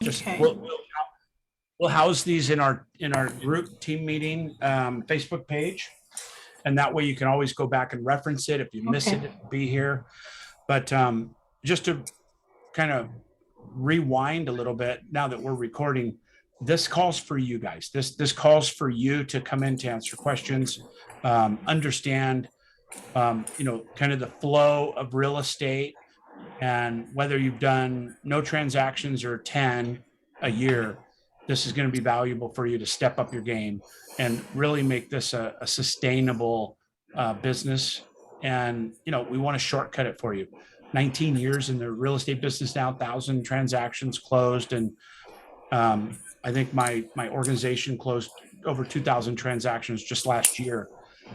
Just Okay. we'll house these in our group team meeting Facebook page, and that way you can always go back and reference it if you miss Okay. it. It'll be here. But just to kind of rewind a little bit now that we're recording, this calls for you guys. This calls for you to come in to answer questions, understand, kind of the flow of real estate, and whether you've done no transactions or 10 a year. This is going to be valuable for you to step up your game and really make this a sustainable business. And we want to shortcut it for you. 19 years in the real estate business now, 1,000 transactions closed, and I think my organization closed over 2,000 transactions just last year.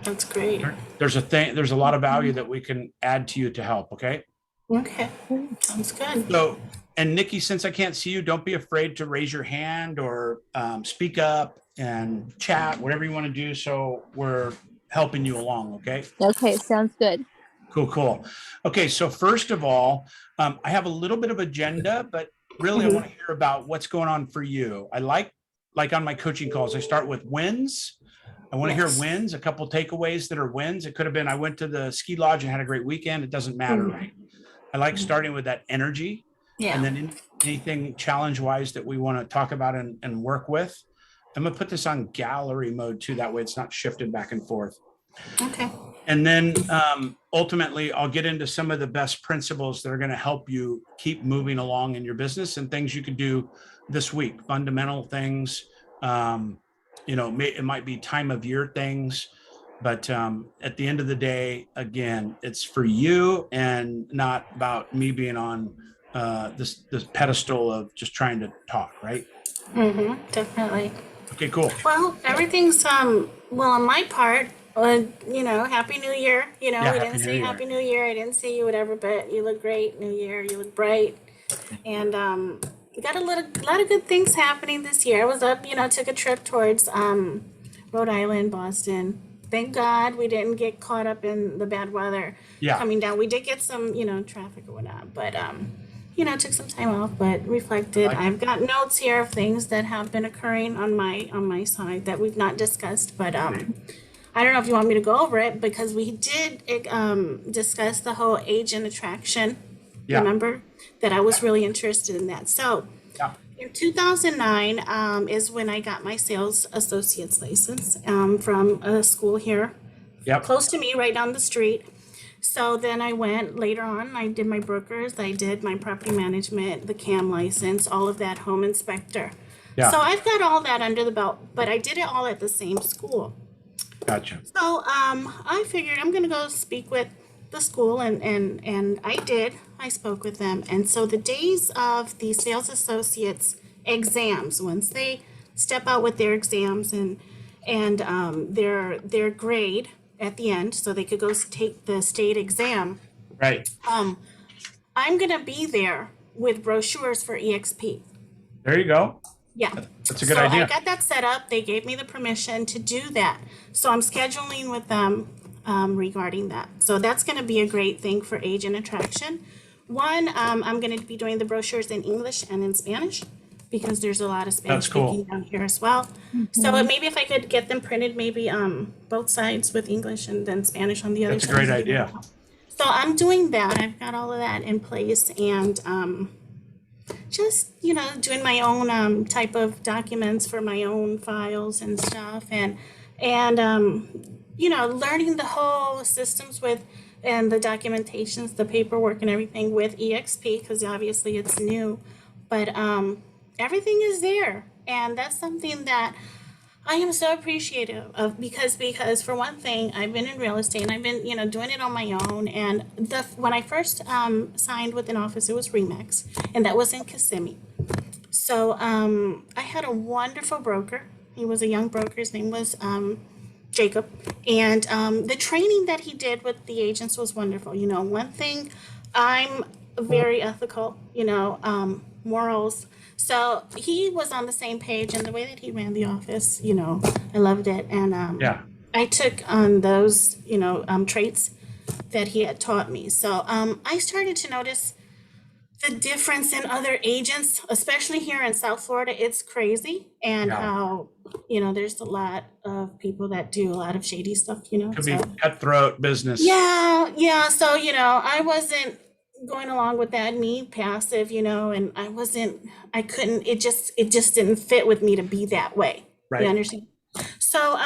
That's great. There's a lot of value that we can add to you to help. Okay. Okay. Sounds good. So, and Nikki, since I can't see you, don't be afraid to raise your hand or speak up and chat, whatever you want to do. So we're helping you along. Okay. Okay, sounds good. Cool. Okay. So first of all, I have a little bit of agenda, but really I want to hear about what's going on for you. I like on my coaching calls, I start with wins. I want to hear wins, a couple takeaways that are wins. It could have been, I went to the ski lodge and had a great weekend. It doesn't matter, right? I like starting with that energy. Yeah. And then anything challenge wise that we want to talk about and work with. I'm going to put this on gallery mode too. That way it's not shifted back and forth. Okay. And then ultimately, I'll get into some of the best principles that are going to help you keep moving along in your business and things you can do this week, fundamental things. It might be time of year things. But at the end of the day, again, it's for you and not about me being on this pedestal of just trying to talk, right? Definitely. Okay, cool. Well, everything's well on my part. Happy New Year. We didn't say Happy New Year. I didn't say you whatever, but you look great. New Year, you look bright, and we got a lot of good things happening this year. I was up, took a trip towards Rhode Island, Boston. Thank God we didn't get caught up in the bad weather coming down. We did get some, traffic or whatnot, but took some time off, but reflected. I've got notes here of things that have been occurring on my side that we've not discussed, but I don't know if you want me to go over it because we did discuss the whole agent attraction. Remember that I was really interested in that. So in 2009 is when I got my sales associate's license from a school here close to me, right down the street. So then I went later on, I did my brokers, I did my property management, the CAM license, all of that, home inspector. So I've got all that under the belt, but I did it all at the same school. Gotcha. So I figured I'm going to go speak with the school, and I did. I spoke with them. And so the days of the sales associates exams, once they step out with their exams and their grade at the end, so they could go take the state exam. Right. I'm going to be there with brochures for EXP. There you go. Yeah. That's a good idea. I got that set up. They gave me the permission to do that. So I'm scheduling with them regarding that. So that's going to be a great thing for agent attraction. One, I'm going to be doing the brochures in English and in Spanish because there's a lot of Spanish speaking down here as well. So maybe if I could get them printed, maybe both sides with English and then Spanish on the other side. That's a great idea. So I'm doing that. I've got all of that in place, and just doing my own type of documents for my own files and stuff, and learning the whole systems with and the documentations, the paperwork and everything with EXP, because obviously it's new, but everything is there, and that's something that I am so appreciative of because for one thing, I've been in real estate and I've been doing it on my own. And when I first signed with an office, it was Remax, and that was in Kissimmee. So I had a wonderful broker. He was a young broker. His name was Jacob, and the training that he did with the agents was wonderful. One thing, I'm very ethical. Morals. So he was on the same page, and the way that he ran the office, I loved it. And I took on those, traits that he had taught me. So I started to notice the difference in other agents, especially here in South Florida, it's crazy. And Yeah. how, there's a lot of people that do a lot of shady stuff, Could so. be cutthroat business. Yeah. So, I wasn't going along with that, me passive, and I couldn't, it just didn't fit with me to be that way. You Right. understand? So,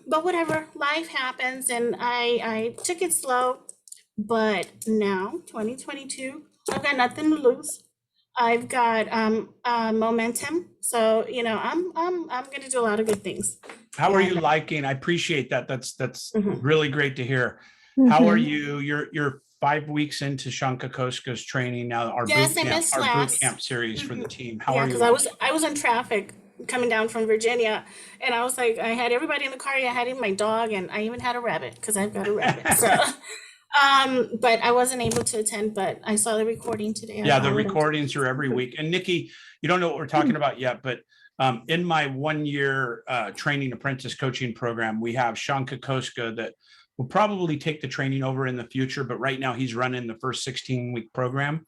but whatever, life happens, and I took it slow. But now, 2022, I've got nothing to lose. I've got momentum. So, I'm gonna do a lot of good things. How are you And liking? I appreciate that. That's mhm. really great to hear. How are you? You're 5 weeks into Shanka Koska's training now, Yes, I missed our boot last. camp series for the Mhm. team. How Yeah, are because you I was in traffic coming down from Virginia, and I was like, I had everybody in the car. I had even my dog, and I even had a rabbit because I've got a rabbit. So, liking? but I wasn't able to attend. But I saw the recording today. Yeah, the I would have. recordings are every week. And Nikki, you don't know what we're talking about yet, but in my 1 year training apprentice coaching program, we have Shanka Koska that will probably take the training over in the future. But right now he's running the first 16-week program.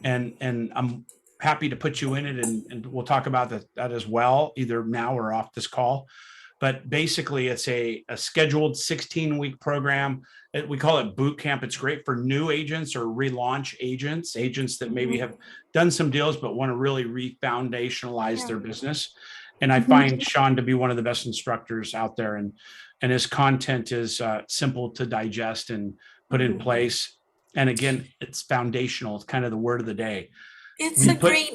And I'm happy to put you in it, and we'll talk about that as well, either now or off this call. But basically, it's a scheduled 16-week program. We call it boot camp. It's great for new agents or relaunch agents that maybe have done some deals but want to really re-foundationalize their business. And I find Sean to be one of the best instructors out there, and his content is simple to digest and put in place. And again, it's foundational. It's kind of the word of the day. It's When a you put great.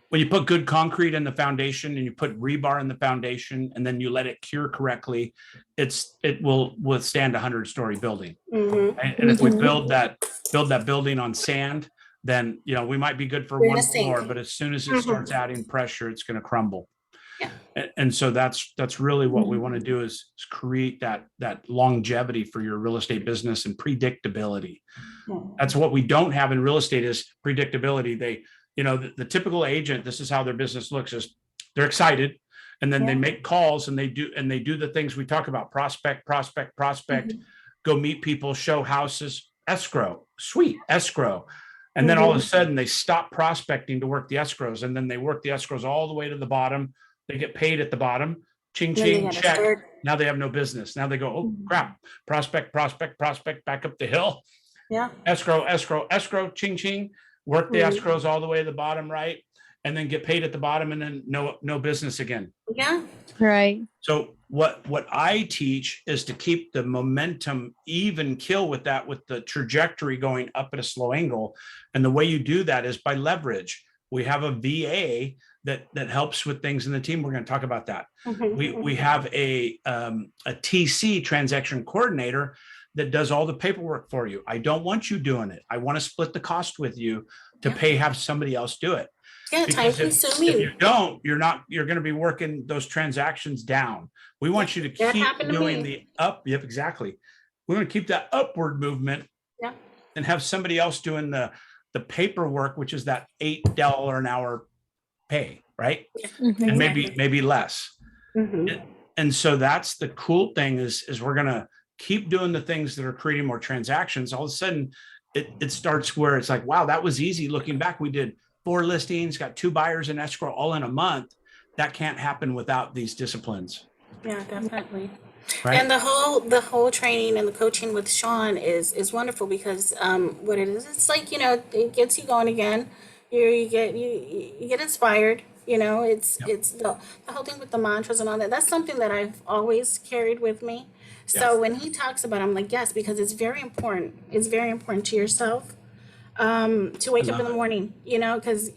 when you put good concrete in the foundation and you put rebar in the foundation and then you let it cure correctly, it will withstand a 100-story building. Mhm. And if we build that building on sand, then we might be good for We're gonna one floor, sink. but as soon as it starts Mhm. adding pressure, it's going to crumble. Yeah. And so that's really what we want to do is create that longevity for your real estate business and predictability. Yeah. That's what we don't have in real estate is predictability. The typical agent, this is how their business looks, is they're excited and then they Yeah. make calls and they do the things we talk about: prospect, Mhm. go meet people, show houses, escrow, sweet escrow. And then all of a Mhm. sudden they stop prospecting to work the escrows, and then they work the escrows all the way to the bottom. They get paid at the bottom, ching Then they ching, gotta check. start. Now they have no business. Now they go, oh crap, prospect, back up the hill, Yeah. escrow, ching ching, work the Mhm. escrows all the way to the bottom right, and then get paid at the bottom, and then no business again. Yeah. Right. So what I teach is to keep the momentum even kill with the trajectory going up at a slow angle. And the way you do that is by leverage. We have a VA that helps with things in the team. We're going to talk about that. We have a TC, transaction coordinator, that does all the paperwork for you. I don't want you doing it. I want to split the cost with you to have somebody else do it. Yeah. Time Because if consuming. you don't, you're going to be working those transactions down. We want you to That keep happened to doing me. the up. Yep, exactly. We want to keep that upward movement Yeah. and have somebody else doing the paperwork, which is that $8 an hour pay, right? Mhm. And Exactly. maybe less. Mhm. And so that's the cool thing is we're going to keep doing the things that are creating more transactions. All of a sudden it starts where it's like, wow, that was easy. Looking back, we did 4 listings, got 2 buyers in escrow all in a month. That can't happen without these disciplines, Yeah, definitely. right? And the whole training and the coaching with Sean is wonderful because what it is, it's like, it gets you going again. You get inspired. It's Yep. it's the whole thing with the mantras and all that. That's something that I've always carried with me. Yep. So when he talks about it, I'm like, yes, because it's very important. It's very important to yourself to I wake up in love the it. morning, because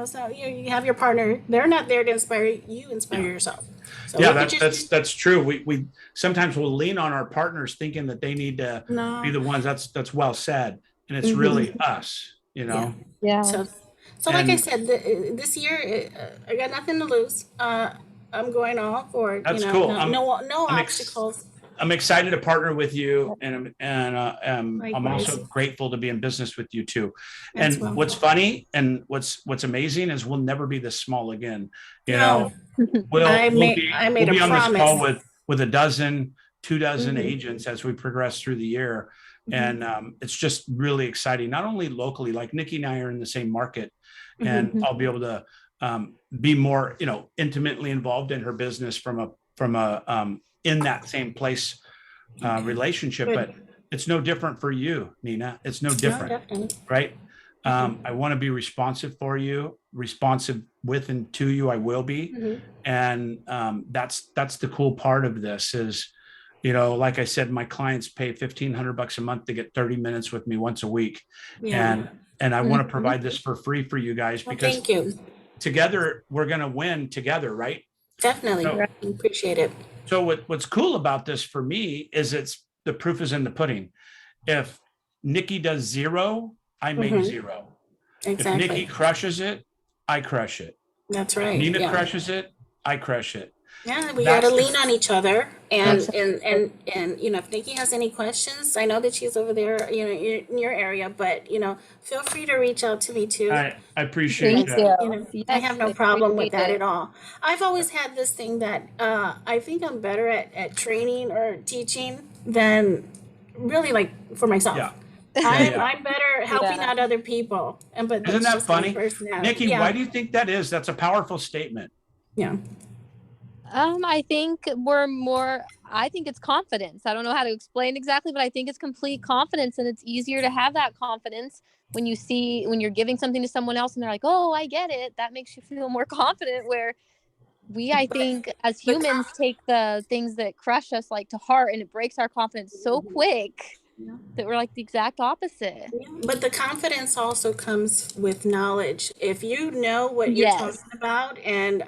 so you have your partner. They're not there to inspire you. You inspire Yeah. yourself. So Yeah, look at your that's true. We sometimes will lean on our partners thinking that they need to be no. the ones. That's well said. And it's Hmm. really us, Yeah. So, Yes. like I and said, this year I got nothing to lose. I'm going all for it. that's cool. No I'm ex- obstacles. I'm excited to partner with you, I'm Likewise, also grateful to be in business with you too. as And well. what's funny and what's amazing is we'll never be this small again. You No, know, we'll I we'll made a be on this promise. call with a dozen, 2 dozen Hmm. agents as we progress through the year. And it's just really exciting, not only locally, like Nikki and I are in the same market, and I'll be able to be more, intimately involved in her business from a in that same place relationship. Good. But it's no different for you, Nina. It's no No, different, definitely. right? I want to be responsive for you, responsive with and to you. I will be. And that's the cool part of this is, like I said, my clients pay $1,500 a month to get 30 minutes with me once a week. Yeah. And I want to provide this for free for you guys, Well, because thank you. together we're going to win together, right? Definitely. So, Appreciate it. so what's cool about this for me is the proof is in the pudding. If Nikki does 0, I make 0. If Nikki Exactly. crushes it, I crush it. That's If right. Nina Yeah. crushes it, I crush it. Yeah, we got That's to the lean on each other, and that's if Nikki has any questions, I know that she's over there, in your area, but feel free to reach out to me too. I appreciate Thank that. you. I Yes, have no I problem with appreciate that it. at all. I've always had this thing that I think I'm better at training or teaching than really like for myself. Yeah. I'm better helping Yeah. out other people, but Isn't that's that just my funny? personality. Nikki, why do you think that is? That's a powerful statement. Yeah. I think I think it's confidence. I don't know how to explain exactly, but I think it's complete confidence, and it's easier to have that confidence when you're giving something to someone else and they're like, "Oh, I get it." That makes you feel more confident, where I think as the humans take the things that crush us like to heart, and it breaks our confidence so quick that we're like the exact opposite. But the confidence also comes with knowledge. If you know what you're Yes. talking about, and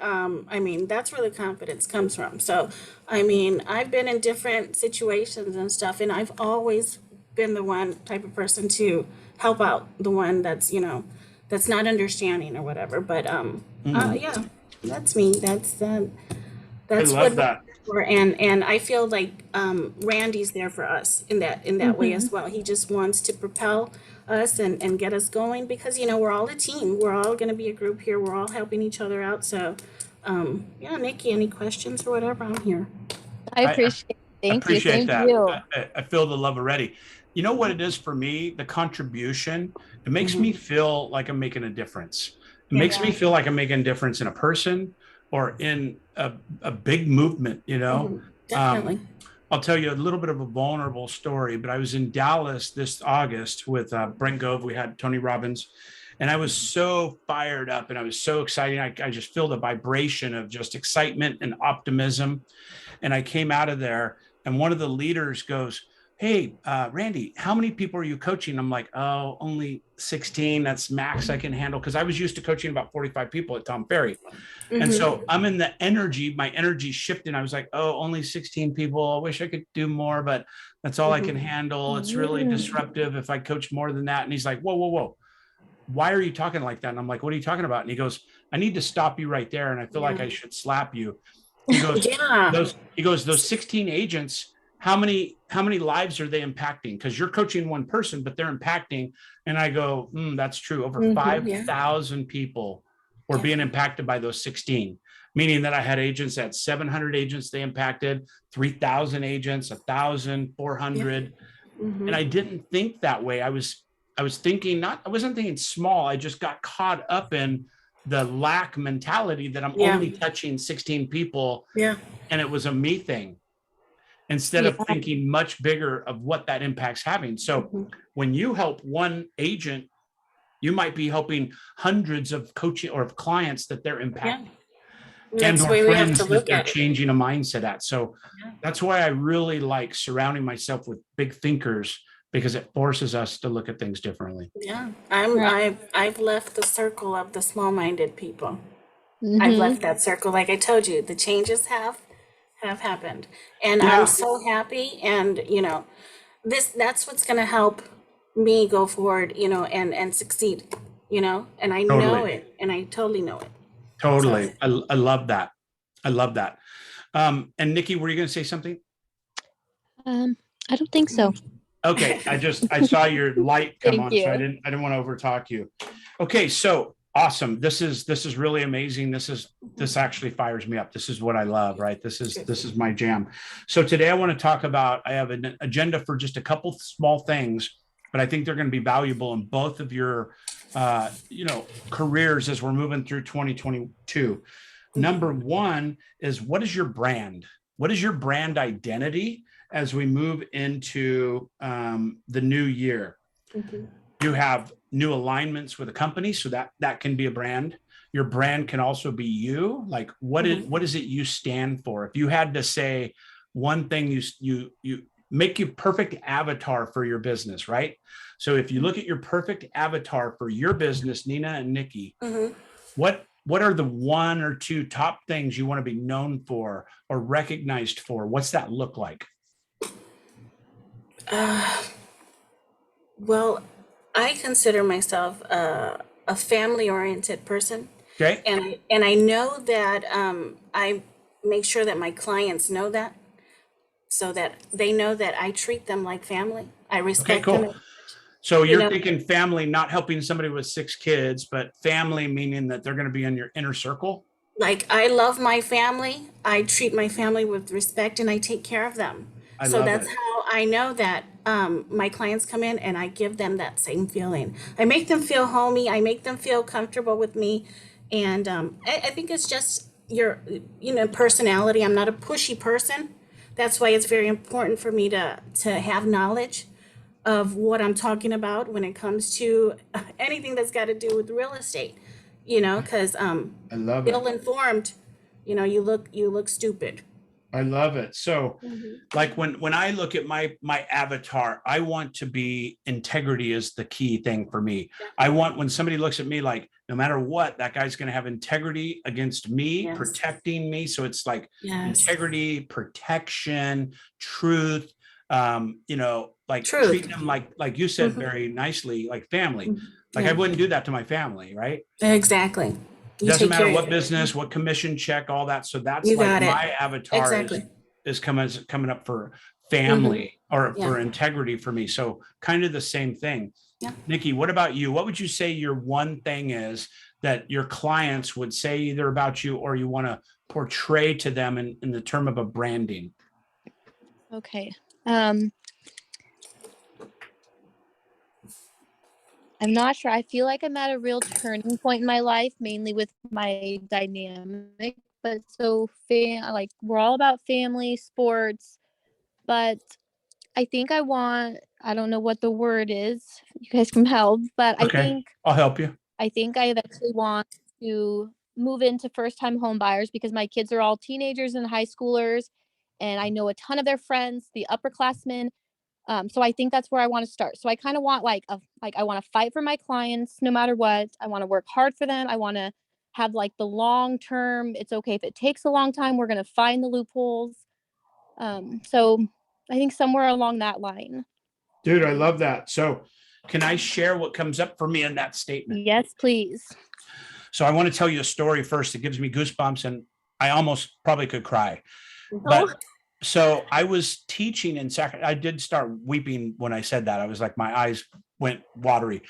that's where the confidence comes from. So, I've been in different situations and stuff, and I've always been the one type of person to help out the one that's not understanding or whatever. But yeah, that's me. I That's love what that. we're for, and I feel like Randy's there for us in that way as well. He just wants to propel us and get us going because we're all a team. We're all going to be a group here. We're all helping each other out. So, yeah, Nikki, any questions or whatever? I'm here. I appreciate it. Thank you. Appreciate Same that. to you. I feel the love already. You know what it is for me? The contribution. It makes me feel like I'm making a difference. It makes me feel like I'm making a difference in a person or in a big movement, Definitely. I'll tell you a little bit of a vulnerable story, but I was in Dallas this August with Brent Gove. We had Tony Robbins, and I was so fired up and I was so excited. I just feel the vibration of just excitement and optimism. And I came out of there, and one of the leaders goes, "Hey, Randy, how many people are you coaching?" I'm like, "Oh, only 16. That's max I can handle." Because I was used to coaching about 45 people at Tom Ferry. And so I'm in the energy, my energy shifted. I was like, "Oh, only 16 people. I wish I could do more, but that's all I can handle. It's really disruptive if I coach more than that." And he's like, "Whoa, whoa, whoa. Why are you talking like that?" And I'm like, "What are you talking about?" And he goes, "I need to stop you right there. And I feel like I should slap you." He goes, those 16 agents, how many lives are they impacting? Because you're coaching one person, but they're impacting. And I go, that's true. Over 5,000 people were being impacted by those 16, meaning that I had agents at 700 agents they impacted, 3,000 agents, 1,400. And I didn't think that way. I was thinking I wasn't thinking small. I just got caught up in the lack mentality that I'm only touching 16 people. Yeah. And it was a me thing instead of thinking much bigger of what that impact's having. So when you help one agent, you might be helping hundreds of coaching or of clients that they're impacting. And That's the or way we have friends to that look they're at it. changing a mindset at. So that's why I really like surrounding myself with big thinkers, because it forces us to look at things differently. Yeah. Right. I've left the circle of the small-minded people. I've left that circle. Like I told you, the changes have happened. And I'm so happy, and that's what's going to help me go forward, and succeed, and I know it, and I totally know it. Totally. I love that. I love that. And Nikki, were you going to say something? I don't think so. Okay. I saw your light come Thank on, you. so I didn't want to overtalk you. Okay. So Awesome. This is really amazing. This actually fires me up. This is what I love, right? This is my jam. So today I want to talk about, I have an agenda for just a couple small things, but I think they're going to be valuable in both of your careers as we're moving through 2022. Number one is, what is your brand? What is your brand identity as we move into the new year? You have new alignments with a company, so that can be a brand. Your brand can also be you. Like, what is it you stand for? If you had to say one thing, you make your perfect avatar for your business, right? So if you look at your perfect avatar for your business, Nina and Nikki, what are the one or two top things you want to be known for or recognized for? What's that look like? Well, I consider myself a family-oriented person, Okay. and I know that I make sure that my clients know that, so that they know that I treat them like family. I Okay, respect cool. them. So You you're know, thinking family, not helping somebody with 6 kids, but family meaning that they're going to be in your inner circle. like I love my family. I treat my family with respect, and I take care of them. I So love that's it. how I know that my clients come in, and I give them that same feeling. I make them feel homey. I make them feel comfortable with me, and I think it's just your personality. I'm not a pushy person. That's why it's very important for me to have knowledge of what I'm talking about when it comes to anything that's got to do with real estate. Because I love it. ill informed, you look stupid. I love it. So like when I look at my avatar, I want to be, integrity is the key thing for me. I want, when somebody looks at me, like, no matter what, that guy's going to have integrity against me, Yes. protecting me. So it's like Yes. integrity, protection, truth, like Truth. treating them like you said very nicely, like family. Like I Yeah. wouldn't do that to my family, right? Exactly. You Doesn't take matter care what of business, what commission check, all that. So that's You like got it. my avatar Exactly. is coming up for family or Yeah. for integrity for me. So kind of the same thing. Yeah. Nikki, what about you? What would you say your one thing is that your clients would say either about you or you want to portray to them in the term of a branding? Okay. I'm not sure. I feel like I'm at a real turning point in my life, mainly with my dynamic. But so, like, we're all about family, sports. But I think I don't know what the word is. You guys can help. But Okay, I'll help you. I think I eventually want to move into first-time home buyers because my kids are all teenagers and high schoolers, and I know a ton of their friends, the upperclassmen. So I think that's where I want to start. So I kind of want I want to fight for my clients no matter what. I want to work hard for them. I want to have like the long term. It's okay if it takes a long time. We're going to find the loopholes. So I think somewhere along that line. Dude, I love that. So can I share what comes up for me in that statement? Yes, please. So I want to tell you a story first. It gives me goosebumps and I almost probably could cry. Oh. But so I was teaching in Sacramento. I did start weeping when I said that. I was like, my eyes went watery.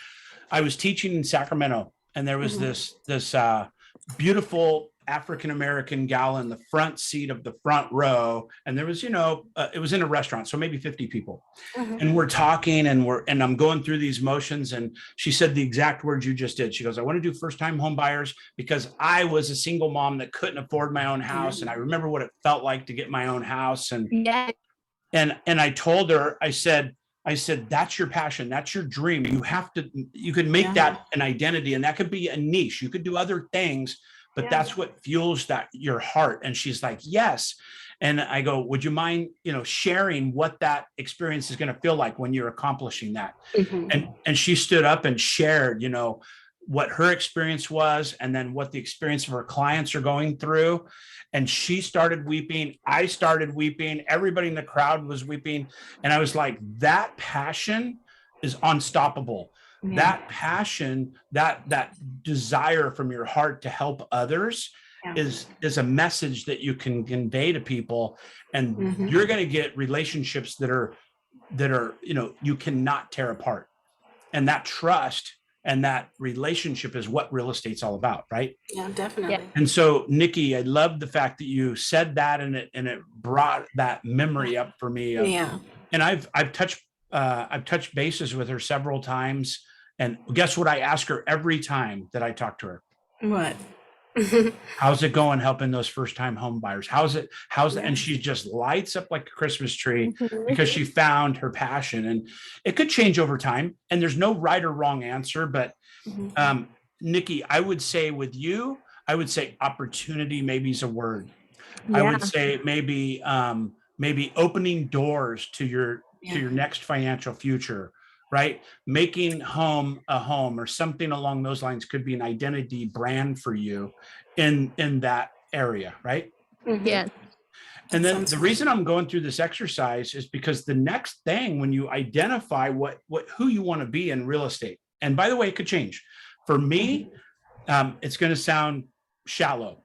I was teaching in Sacramento and there was this beautiful African-American gal in the front seat of the front row. And there was, it was in a restaurant, so maybe 50 people. And we're talking and I'm going through these motions. And she said the exact words you just did. She goes, I want to do first-time home buyers because I was a single mom that couldn't afford my own house. And I remember what it felt like to get my own house. And I told her, I said, that's your passion. That's your dream. You could make that an identity, and that could be a niche. You could do other things, but that's what fuels your heart. And she's like, yes. And I go, would you mind, sharing what that experience is going to feel like when you're accomplishing that? And she stood up and shared, what her experience was, and then what the experience of her clients are going through. And she started weeping. I started weeping. Everybody in the crowd was weeping. And I was like, that passion is unstoppable. That passion, that desire from your heart to help others is a message that you can convey to people. And you're going to get relationships that are, you cannot tear apart. And that trust, And that relationship is what real estate's all about, right? Yeah, definitely. Yeah. And so, Nikki, I love the fact that you said that, and it brought that memory up for me. Yeah. And I've touched bases with her several times. And guess what? I ask her every time that I talk to her. What? How's it going helping those first time home buyers? How's it? Yeah. And she just lights up like a Christmas tree Mhm. because she found her passion. And it could change over time. And there's no right or wrong answer. But Mhm. Nikki, I would say with you, I would say opportunity maybe is a word. I Yeah. would say maybe opening doors to your next financial future, right? Making home a home or something along those lines could be an identity brand for you in that area, right? Mhm. Yeah. And then Sounds the good. reason I'm going through this exercise is because the next thing, when you identify who you want to be in real estate, and by the way, it could change. For me, it's going to sound shallow.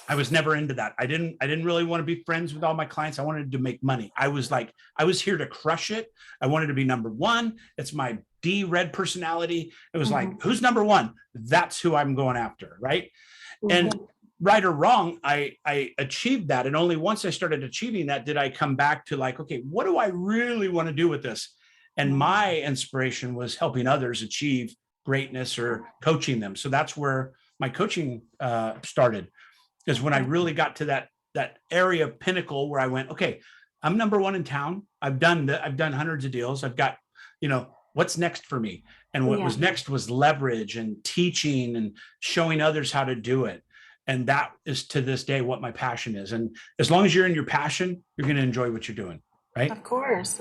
I was never into that. I didn't really want to be friends with all my clients. I wanted to make money. I was here to crush it. I wanted to be number one. It's my red personality. It was like, who's number one? That's who I'm going after. Right. And right or wrong, I achieved that. And only once I started achieving that, did I come back to like, okay, what do I really want to do with this? And my inspiration was helping others achieve greatness or coaching them. So that's where my coaching started, is when I really got to that area pinnacle where I went, okay, I'm number one in town. I've done hundreds of deals. I've got, what's next for me? And what was next was leverage and teaching and showing others how to do it. And that is to this day what my passion is. And as long as you're in your passion, you're going to enjoy what you're doing, right? Of course.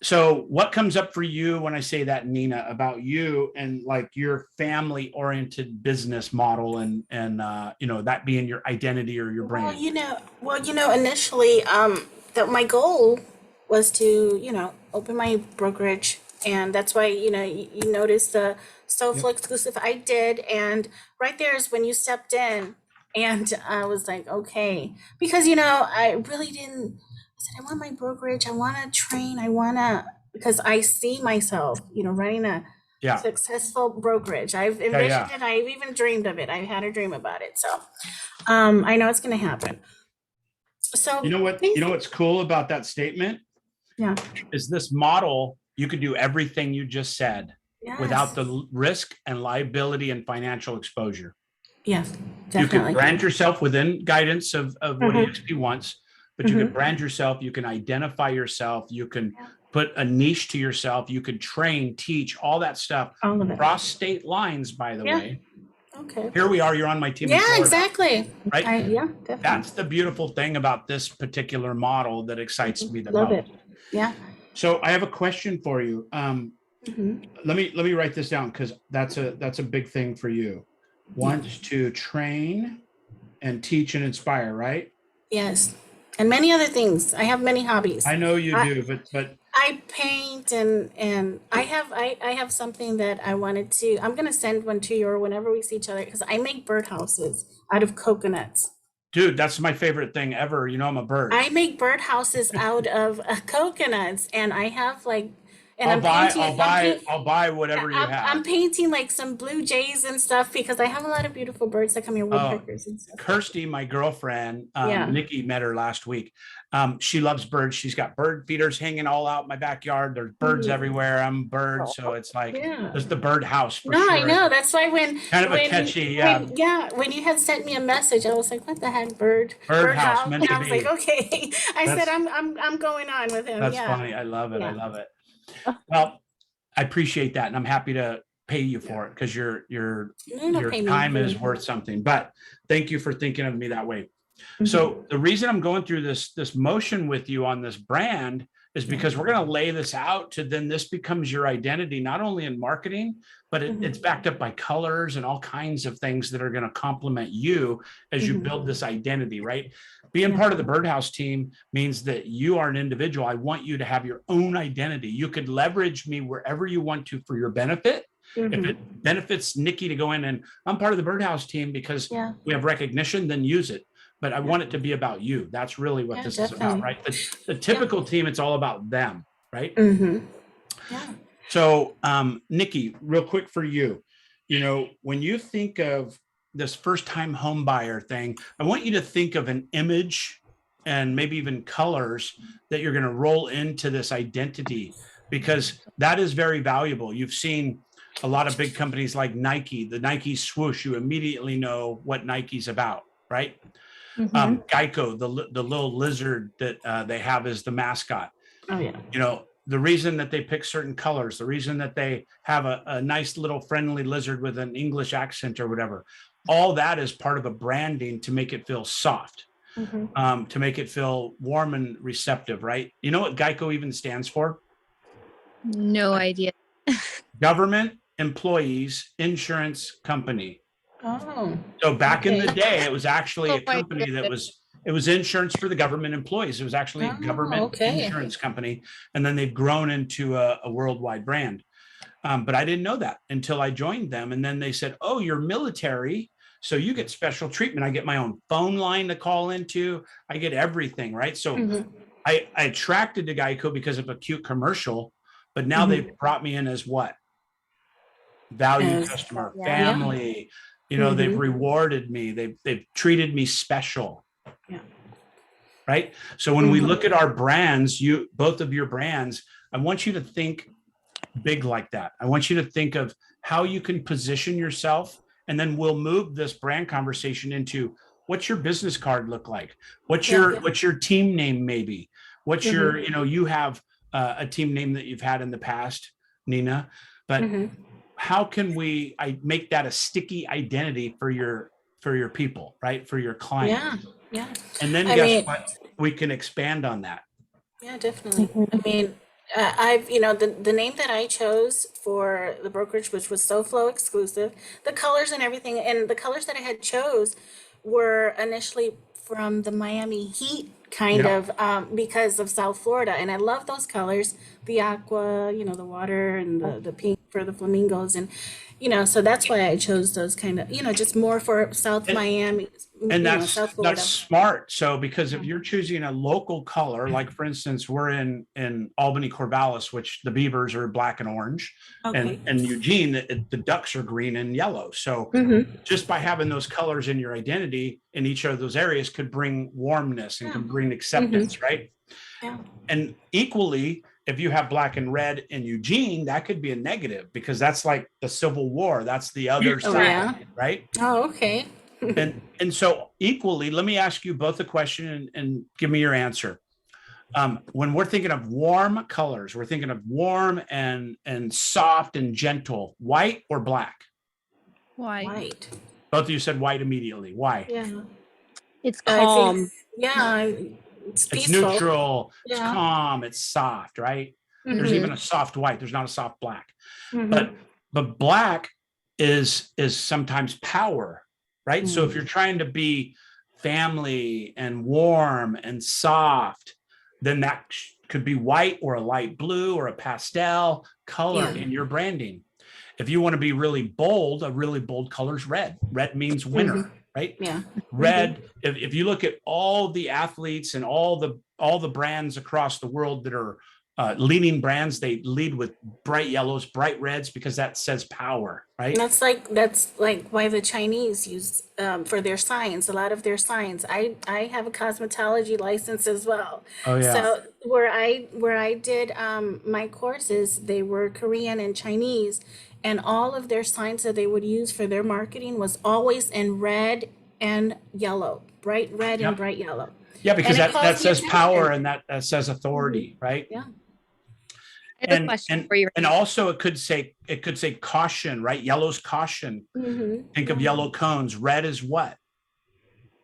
So what comes up for you when I say that, Nina, about you and like your family oriented business model and that being your identity or your brand? Initially, that my goal was to, open my brokerage, and that's why, you notice the Soulful exclusive I did, and right there is when you stepped in, and I was like, okay, because I really didn't. I said I want my brokerage. I want to train. Because I see myself, running a successful brokerage. I've envisioned it. I've even dreamed of it. I had a dream about it. So, I know it's going to happen. So what's cool about that statement? Yeah. Is this model, you could do everything you just said without the risk and liability and financial exposure. Yes, definitely. You can brand yourself within guidance of what EXP wants, but you can brand yourself, you can identify yourself, you can put a niche to yourself, you could train, teach, all that stuff. All of it. Cross state lines, by the way. Okay. Here we are, you're on my team. Yeah, exactly. Right? Definitely. That's the beautiful thing about this particular model that excites me the Love most. it. Yeah. So I have a question for you. Let me write this down, because that's a big thing for you. Wants to train and teach and inspire, right? Yes. And many other things. I have many hobbies. I know you do, but I paint, and I have something that I wanted to. I'm gonna send one to you, or whenever we see each other, because I make birdhouses out of coconuts. Dude, that's my favorite thing ever. I'm a bird. I make birdhouses out of coconuts, and I have like. And I'll buy whatever you have. I'm painting like some blue jays and stuff, because I have a lot of beautiful birds that come here, woodpeckers and stuff. Kirsty, my girlfriend, Nikki, met her last week. She loves birds. She's got bird feeders hanging all out in my backyard. There's birds everywhere. I'm a bird, so it's like there's the bird house. For sure. I know. That's why when when you had sent me a message, I was like, "What the heck, bird house?" And I was like, "Okay." Said, "I'm going on with him." That's funny. I love it. I love it. Well, I appreciate that, and I'm happy to pay you for it, because your time is worth something. But thank you for thinking of me that way. So the reason I'm going through this motion with you on this brand is because we're going to lay this out to then this becomes your identity, not only in marketing, but it's backed up by colors and all kinds of things that are going to complement you as you build this identity, right? Being part of the Birdhouse team means that you are an individual. I want you to have your own identity. You could leverage me wherever you want to for your benefit. If it benefits Nikki to go in and I'm part of the Birdhouse team because we have recognition, then use it. But I want it to be about you. That's really what this is about, right? The typical team, it's all about them, right? Yeah. So, Nikki, real quick for you, when you think of this first time home buyer thing, I want you to think of an image and maybe even colors that you're going to roll into this identity, because that is very valuable. You've seen a lot of big companies like Nike, the Nike swoosh, you immediately know what Nike's about, right? Geico, the little lizard that they have as the mascot. Oh yeah. The reason that they pick certain colors, the reason that they have a nice little friendly lizard with an English accent or whatever, all that is part of a branding to make it feel soft, to make it feel warm and receptive, right? You know what Geico even stands for? No idea. Government Employees Insurance Company. Oh. So back in the day, it was actually a Oh my company that it was insurance for the government employees. It was actually a government insurance company. And then they've grown into a worldwide brand. But I didn't know that until I joined them. And then they said, oh, you're military, so you get special treatment. I get my own phone line to call into. I get everything, right? So I attracted to Geico because of a cute commercial, but now they've brought me in as what? Value customer, family. They've rewarded me. They've treated me special. Yeah. Right. So when we look at our brands, both of your brands, I want you to think big like that. I want you to think of how you can position yourself, and then we'll move this brand conversation into what's your business card look like? What's your team name maybe? What's your, you have a team name that you've had in the past, Nina, but how can I make that a sticky identity for your people, right? For your clients. Yeah. And then guess what? We can expand on that. Yeah, definitely. I mean, I've, the name that I chose for the brokerage, which was SoFlo exclusive, the colors and everything, and the colors that I had chose were initially from the Miami Heat kind of, because of South Florida. And I love those colors, the aqua, the water, and the pink for the flamingos. And, so that's why I chose those kind of, just more for South Miami. And South Florida. that's smart. So because if you're choosing a local color, like for instance, we're in Albany Corvallis, which the Beavers are black and orange, and Eugene, the Ducks are green and yellow. So just by having those colors in your identity in each of those areas could bring warmness and can bring acceptance, right? Yeah. And equally, if you have black and red in Eugene, that could be a negative, because that's like the Civil War. That's the other side, right? Oh, okay. And so equally, let me ask you both a question and give me your answer. When we're thinking of warm colors, we're thinking of warm and soft and gentle, white or black? White. Both of you said white immediately. Why? Yeah. It's calm. It's neutral, it's calm, it's soft, right? There's even a soft white. There's not a soft black. But black is sometimes power, right? So if you're trying to be family and warm and soft, then that could be white or a light blue or a pastel color in your branding. If you want to be really bold, a really bold color is red. Red means winter, right? Yeah. Red, if you look at all the athletes and all the brands across the world that are leading brands, they lead with bright yellows, bright reds, because that says power, right? And that's like why the Chinese use for their signs. A lot of their signs. I have a cosmetology license as well. Oh yeah. So where I did my courses, they were Korean and Chinese, and all of their signs that they would use for their marketing was always in red and yellow, bright red and bright yellow. Yeah, because that says power, and that says authority, right? Yeah. I have a question for you. And also it could say caution, right? Yellow's caution. Think of yellow cones. Red is what?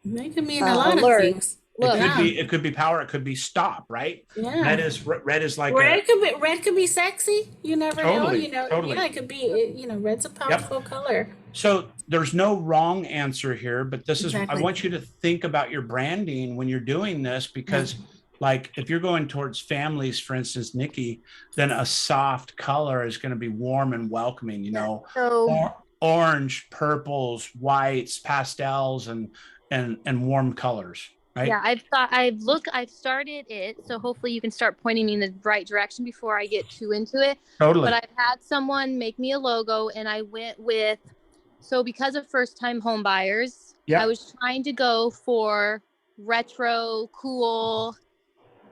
It could mean a lot of things. It could be power. It could be stop, right? Yeah. Red is like red could be sexy. You never know. Totally. Yeah, it could be. Red's a powerful color. So there's no wrong answer here, but this is I want you to think about your branding when you're doing this, because like if you're going towards families, for instance, Nikki, then a soft color is going to be warm and welcoming. So orange, purples, whites, pastels, and warm colors. right? Yeah, I've started it. So hopefully you can start pointing me in the right direction before I get too into it. Totally. But I've had someone make me a logo and I went with, so because of first time home buyers, Yep. I was trying to go for retro, cool,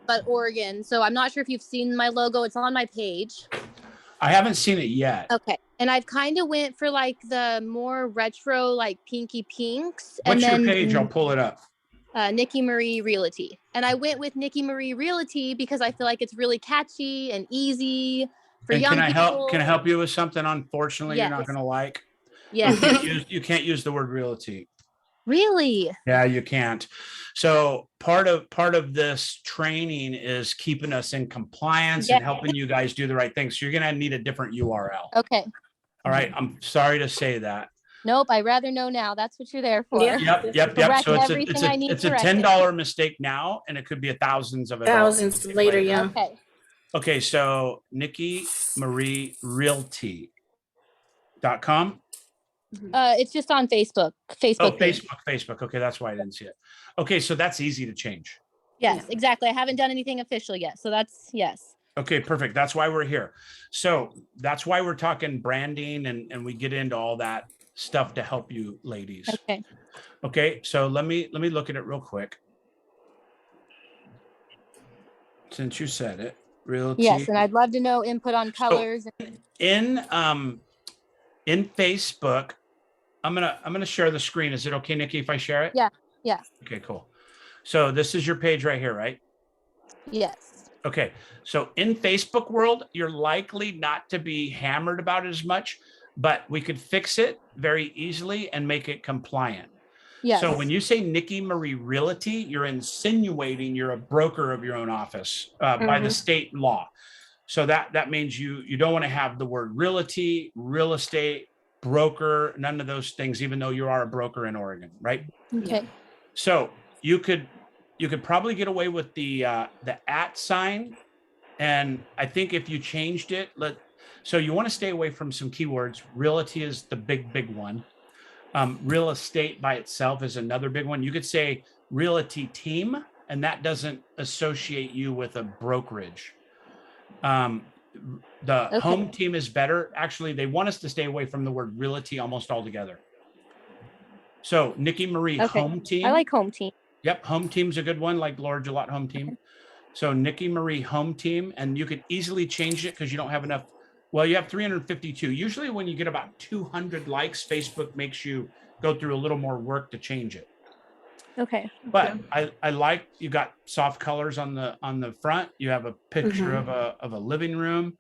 but Oregon. So I'm not sure if you've seen my logo. It's on my page. I haven't seen it yet. Okay. And I've kind of went for like the more retro, like pinky pinks. What's and your then page? I'll pull it up. Nikki Marie Realty. And I went with Nikki Marie Realty because I feel like it's really catchy and easy for And young can I people. help? Can I help you with something? Unfortunately, you're not Yes. going to like. Yeah. You can't use the word realty. Really? Yeah, you can't. So part of this training is keeping us in compliance Yeah. and helping you guys do the right thing. So you're going to need a different URL. Okay. All right. I'm sorry to say that. Nope. I rather know now. That's what you're there for. Yeah. Yep. Correct So everything I need it's a corrected. $10 mistake now, and it could be a thousands of Thousands later. Yeah. Okay. Okay. So Nikki Marie Realty.com. It's just on Facebook. Oh, Page. Facebook. Okay, that's why I didn't see it. Okay, so that's easy to change. Yes, exactly. I haven't done anything official yet. So that's yes. Okay, perfect. That's why we're here. So that's why we're talking branding and we get into all that stuff to help you ladies. Okay. Okay, so let me look at it real quick. Since you said it, realty. Yes, and I'd love to know input on colors. In Facebook, I'm gonna share the screen. Is it okay, Nikki, if I share it? Yeah. Okay, cool. So this is your page right here, right? Yes. Okay, so in Facebook world, you're likely not to be hammered about it as much, but we could fix it very easily and make it compliant. Yes. So when you say Nikki Marie Realty, you're insinuating you're a broker of your own office by the state law. So that means you don't want to have the word realty, real estate, broker, none of those things, even though you are a broker in Oregon, right? Okay. So you could probably get away with the @ sign, and I think if you changed it, so you want to stay away from some keywords. Realty is the big one. Real estate by itself is another big one. You could say realty team, and that doesn't associate you with a brokerage. The home team is better. Actually, they want us to stay away from the word realty almost altogether. So Nikki Marie home team. I like home team. Yep, home team's a good one, like Laura Gillot home team. So Nikki Marie home team, and you could easily change it because you don't have enough. Well, you have 352. Usually when you get about 200 likes, Facebook makes you go through a little more work to change it. Okay. But I like you got soft colors on the front. You have a picture of a living room.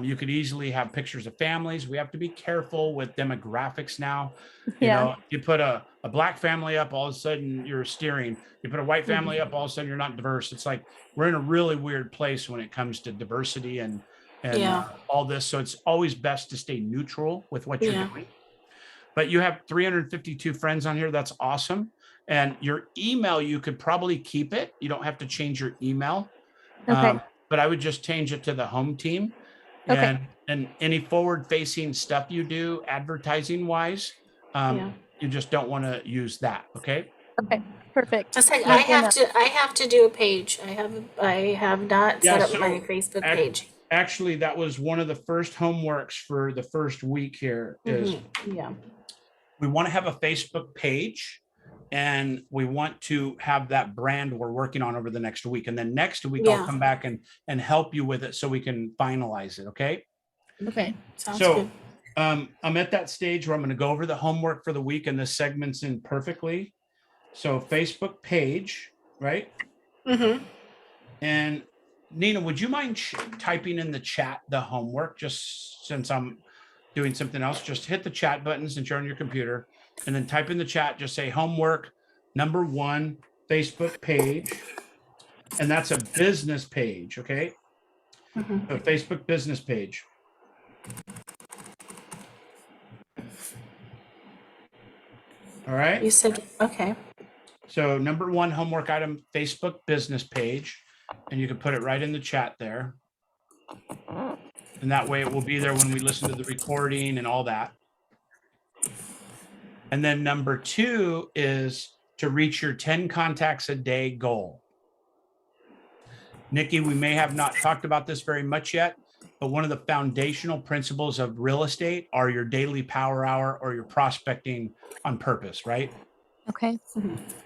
You could easily have pictures of families. We have to be careful with demographics now. You know, you put a black family up, all of a sudden you're steering. You put a white family up, all of a sudden you're not diverse. It's like we're in a really weird place when it comes to diversity and all this. So it's always best to stay neutral with what you're doing. But you have 352 friends on here. That's awesome. And your email, you could probably keep it. You don't have to change your email. Okay. But I would just change it to the home team. Okay. And any forward facing stuff you do advertising wise, you just don't want to use that. Okay. Okay. Perfect. Just like I have to do a page. I have not set up my Facebook page. Actually, that was one of the first homeworks for the first week here is we want to have a Facebook page. And we want to have that brand we're working on over the next week. And then next week, I'll come back and help you with it so we can finalize it. Okay. Okay. Sounds good. I'm at that stage where I'm going to go over the homework for the week and the segments in perfectly. So Facebook page, right? And Nina, would you mind typing in the chat the homework? Just since I'm doing something else, just hit the chat button since you're on your computer. And then type in the chat, just say homework number 1 Facebook page. And that's a business page, okay? A Facebook business page. All right. You said, okay. So number 1 homework item, Facebook business page. And you can put it right in the chat there. And that way it will be there when we listen to the recording and all that. And then number 2 is to reach your 10 contacts a day goal. Nikki, we may have not talked about this very much yet, but one of the foundational principles of real estate are your daily power hour or your prospecting on purpose, right? Okay.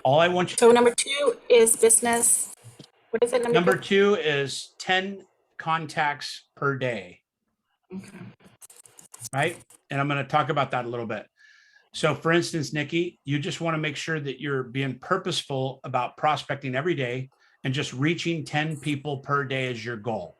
All I want you. So number 2 is business. What is it? Number 2 is 10 contacts per day. Okay. Right? And I'm going to talk about that a little bit. So for instance, Nikki, you just want to make sure that you're being purposeful about prospecting every day and just reaching 10 people per day as your goal.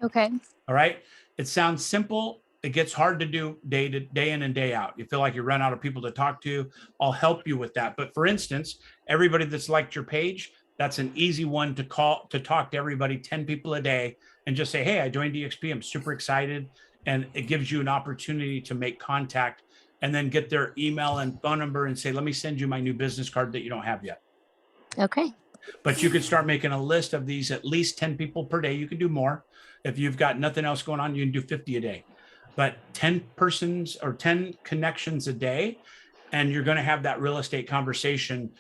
Okay. All right. It sounds simple. It gets hard to do day in and day out. You feel like you run out of people to talk to. I'll help you with that. But for instance, everybody that's liked your page, that's an easy one to talk to everybody, 10 people a day, and just say, hey, I joined DXP. I'm super excited. And it gives you an opportunity to make contact and then get their email and phone number and say, let me send you my new business card that you don't have yet. Okay. But you could start making a list of these, at least 10 people per day. You can do more. If you've got nothing else going on, you can do 50 a day. But 10 persons or 10 connections a day, and you're going to have that real estate conversation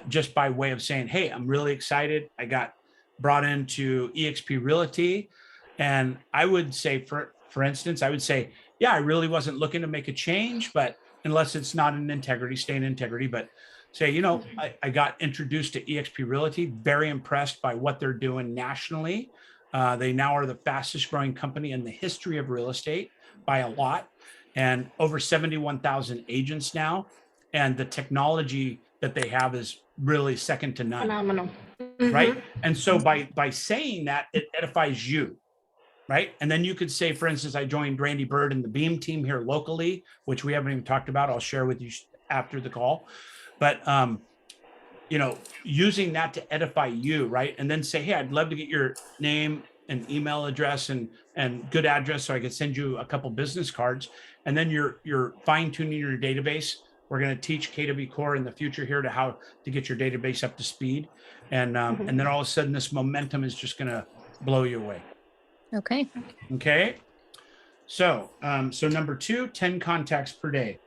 just by way of saying, hey, I'm really excited. I got brought into eXp Realty. And I would say, for instance, I would say, yeah, I really wasn't looking to make a change, but unless it's not in integrity, stay in integrity. But say, you know, I got introduced to eXp Realty, very impressed by what they're doing nationally. They now are the fastest growing company in the history of real estate by a lot, and over 71,000 agents now. And the technology that they have is really second to none. Phenomenal. Right. And so by saying that, it edifies you. Right. And then you could say, for instance, I joined Randy Byrd and the Beam team here locally, which we haven't even talked about. I'll share with you after the call. But, you know, using that to edify you. Right. And then say, hey, I'd love to get your name and email address and good address so I could send you a couple business cards. And then you're fine tuning your database. We're going to teach KW Core in the future here to how to get your database up to speed. And then all of a sudden this momentum is just going to blow you away. Okay. Okay. So, so number 2, 10 contacts per day.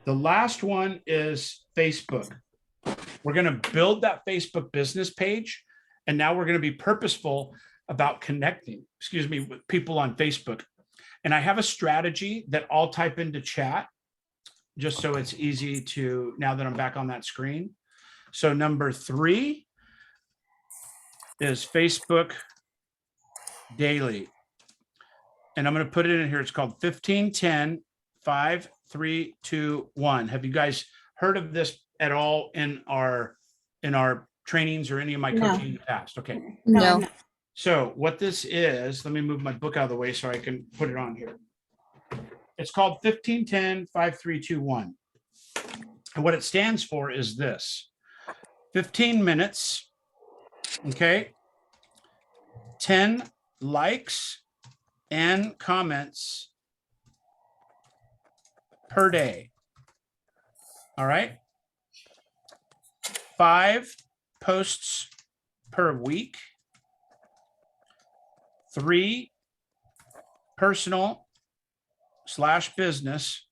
The last one is Facebook. We're going to build that Facebook business page. And now we're going to be purposeful about connecting, with people on Facebook. And I have a strategy that I'll type into chat just so it's easy to, now that I'm back on that screen. So number 3 is Facebook daily. And I'm going to put it in here. It's called 1510 5321. Have you guys heard of this at all in our trainings or any of my coaching in the past? Okay. No. So what this is, let me move my book out of the way so I can put it on here. It's called 1510 5321. And what it stands for is this: 15 minutes. Okay. 10 likes and comments per day. All right. 5 posts per week. 3 personal / business.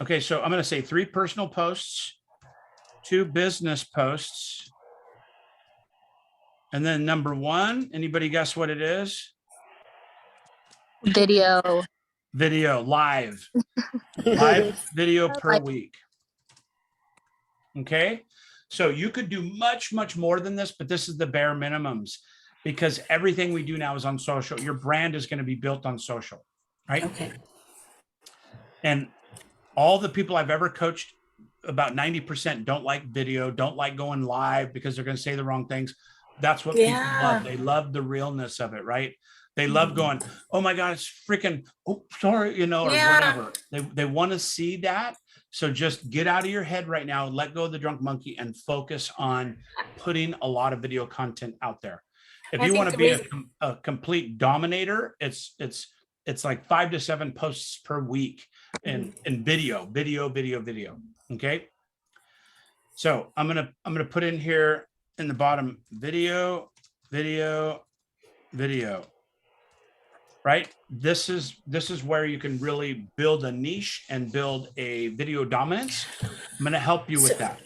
Okay, so I'm going to say 3 personal posts, 2 business posts. And then number 1, anybody guess what it is? Video. Live video per week. Okay. So you could do much, much more than this, but this is the bare minimums because everything we do now is on social. Your brand is going to be built on social, right? Okay. And all the people I've ever coached, about 90% don't like video, don't like going live because they're going to say the wrong things. That's what people love. They love the realness of it, right? They love going, oh my God, it's freaking, oh, sorry, or whatever. They want to see that. So just get out of your head right now, let go of the drunk monkey and focus on putting a lot of video content out there. If you want to be a complete dominator, it's like 5 to 7 posts per week in video. Okay. So I'm going to put in here in the bottom video. right? This is where you can really build a niche and build a video dominance. I'm going to help you with that.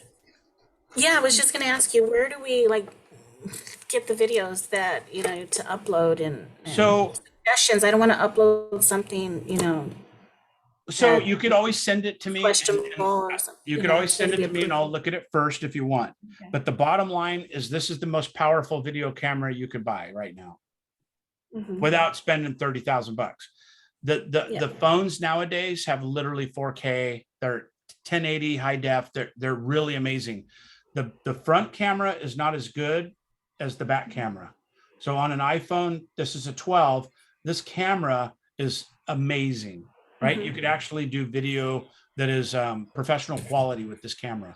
Yeah, I was just going to ask you, where do we like get the videos that, you know, to upload and So suggestions? I don't want to upload something, you know, so that you could always send it to me, questionable or something. you could know, always it's gotta send it be to me and approved. I'll look at it first if you want. Okay. But the bottom line is this is the most powerful video camera you could buy right now Mhm. without spending 30,000 bucks. The phones nowadays have literally 4K. They're 1080 high def. They're really amazing. The front camera is not as good as the back camera. So on an iPhone, this is a 12. This camera is amazing, right? You could actually do video that is professional quality with this camera.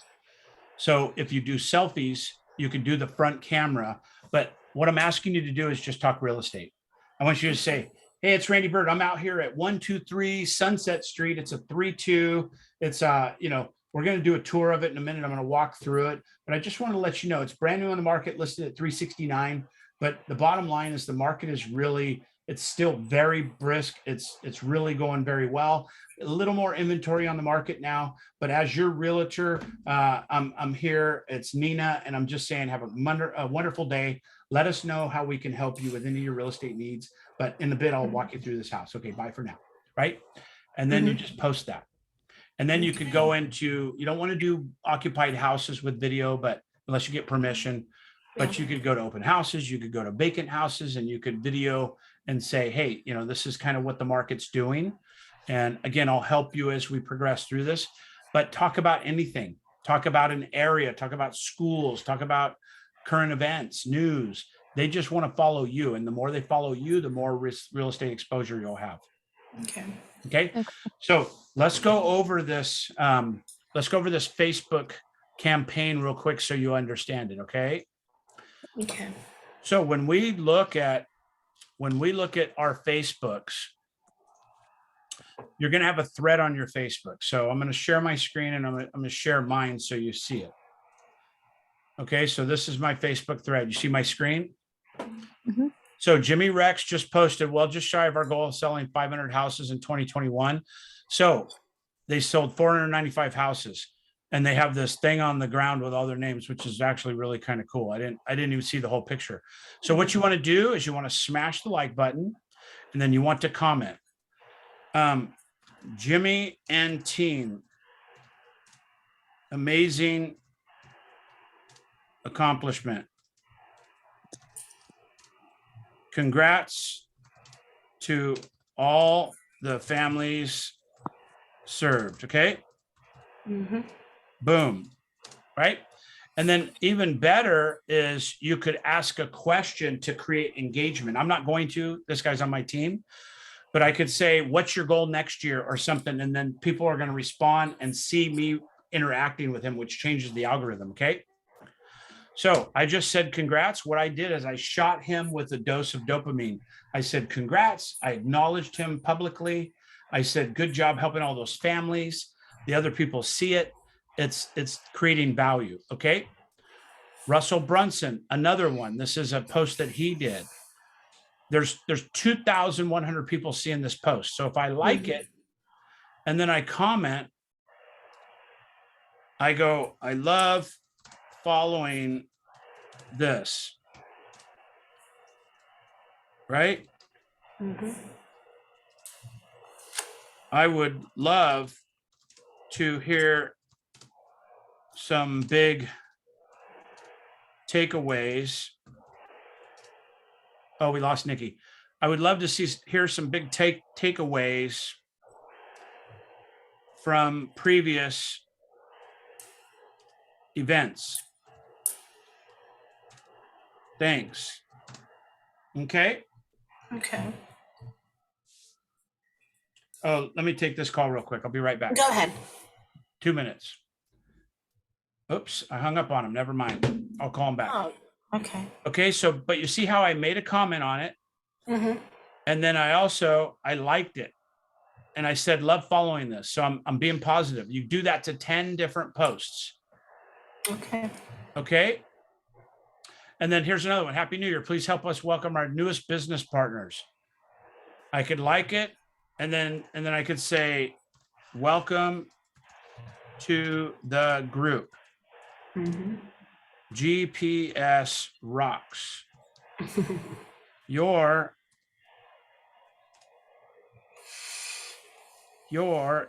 So if you do selfies, you can do the front camera. But what I'm asking you to do is just talk real estate. I want you to say, hey, it's Randy Byrd. I'm out here at 123 Sunset Street. It's a 3-2. It's you know, we're going to do a tour of it in a minute. I'm going to walk through it, but I just want to let you know it's brand new on the market, listed at 369. But the bottom line is the market is really, it's still very brisk. It's really going very well. A little more inventory on the market now, but as your realtor, I'm here. It's Nina, and I'm just saying, have a wonderful day. Let us know how we can help you with any of your real estate needs. But in a bit, I'll walk you through this house. Okay, bye for now. Right, and then you just post that, and then you could go into. You don't want to do occupied houses with video, but unless you get permission. But you could go to open houses, you could go to vacant houses, and you could video and say, hey, you know, this is kind of what the market's doing. And again, I'll help you as we progress through this, but talk about anything, talk about an area, talk about schools, talk about current events, news. They just want to follow you. And the more they follow you, the more real estate exposure you'll have. Okay. Okay. So let's go over this. Let's go over this Facebook campaign real quick so you understand it. Okay. Okay. So when we look at our Facebooks, you're going to have a thread on your Facebook. So I'm going to share my screen and I'm going to share mine so you see it. Okay, so this is my Facebook thread. You see my screen? Mhm. So Jimmy Rex just posted, well, just shy of our goal of selling 500 houses in 2021. So they sold 495 houses. And they have this thing on the ground with all their names, which is actually really kind of cool. I didn't even see the whole picture. So what you want to do is you want to smash the like button, and then you want to comment. Jimmy and team, amazing accomplishment. Congrats to all the families served. Okay. Boom. Right. And then even better is you could ask a question to create engagement. I'm not going to, this guy's on my team, but I could say, what's your goal next year or something? And then people are going to respond and see me interacting with him, which changes the algorithm. Okay. So I just said, congrats. What I did is I shot him with a dose of dopamine. I said, congrats. I acknowledged him publicly. I said, good job helping all those families. The other people see it. It's creating value. Okay. Russell Brunson, another one. This is a post that he did. There's 2,100 people seeing this post. So if I like it and then I comment, I go, I love following this. Right? I would love to hear some big takeaways. Oh, we lost Nikki. I would love to hear some big takeaways from previous events. Thanks. Okay. Okay. Oh, let me take this call real quick. I'll be right back. Go ahead. 2 minutes. Oops, I hung up on him. Never mind. I'll call him back. Oh, okay. Okay, so, but you see how I made a comment on it. And then I liked it. And I said, love following this. So I'm being positive. You do that to 10 different posts. Okay. Okay. And then here's another one. Happy New Year. Please help us welcome our newest business partners. I could like it, and then I could say, welcome to the group. Mhm. GPS rocks. You're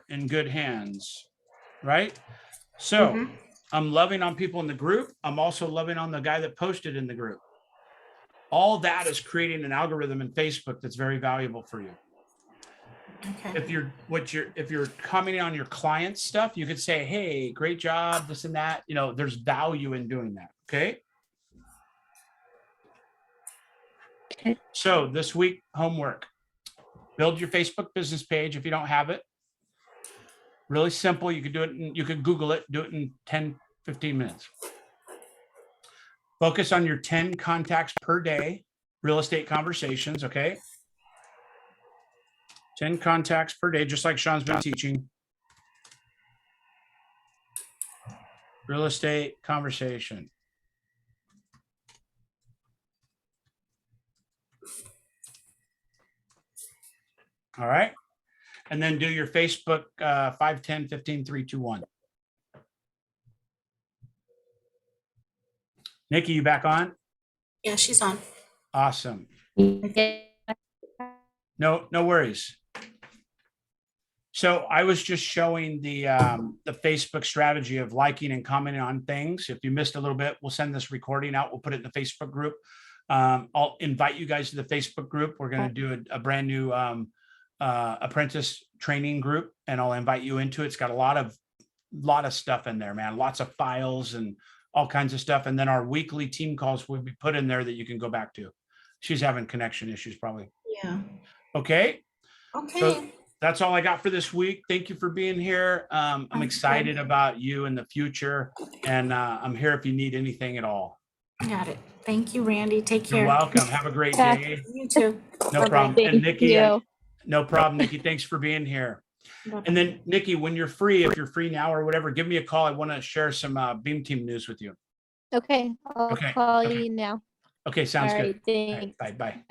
in good hands, right? So Mhm. I'm loving on people in the group. I'm also loving on the guy that posted in the group. All that is creating an algorithm in Facebook that's very valuable for you. Okay. If you're commenting on your client's stuff, you could say, hey, great job, this and that. You know, there's value in doing that. Okay. Okay. So this week, homework, build your Facebook business page if you don't have it. Really simple. You could do it. You could Google it, do it in 10, 15 minutes. Focus on your 10 contacts per day, real estate conversations. Okay. 10 contacts per day, just like Sean's been teaching. Real estate conversation. All right. And then do your Facebook 5, 10, 15, 3, 2, 1. Nikki, you back on? Yeah, she's on. Awesome. Yeah. No worries. So I was just showing the Facebook strategy of liking and commenting on things. If you missed a little bit, we'll send this recording out. We'll put it in the Facebook group. I'll invite you guys to the Facebook group. We're going to do a brand new apprentice training group, and I'll invite you into it. It's got a lot of stuff in there, man. Lots of files and all kinds of stuff. And then our weekly team calls will be put in there that you can go back to. She's having connection issues probably. Yeah. Okay. Okay. So that's all I got for this week. Thank you for being here. I'm excited about you in the future, and I'm here if you need anything at all. Got it. Thank you, Randy. Take care. You're welcome. Have a great day. You too. No Bye-bye. problem. And Nikki, you. no problem, Nikki. Thanks for being here. Bye-bye. And then Nikki, when you're free, if you're free now or whatever, give me a call. I want to share some Beam Team news with you. Okay. I'll Okay. call Okay. you now. Okay. Sounds All good. right. All right, Thanks. bye. Bye.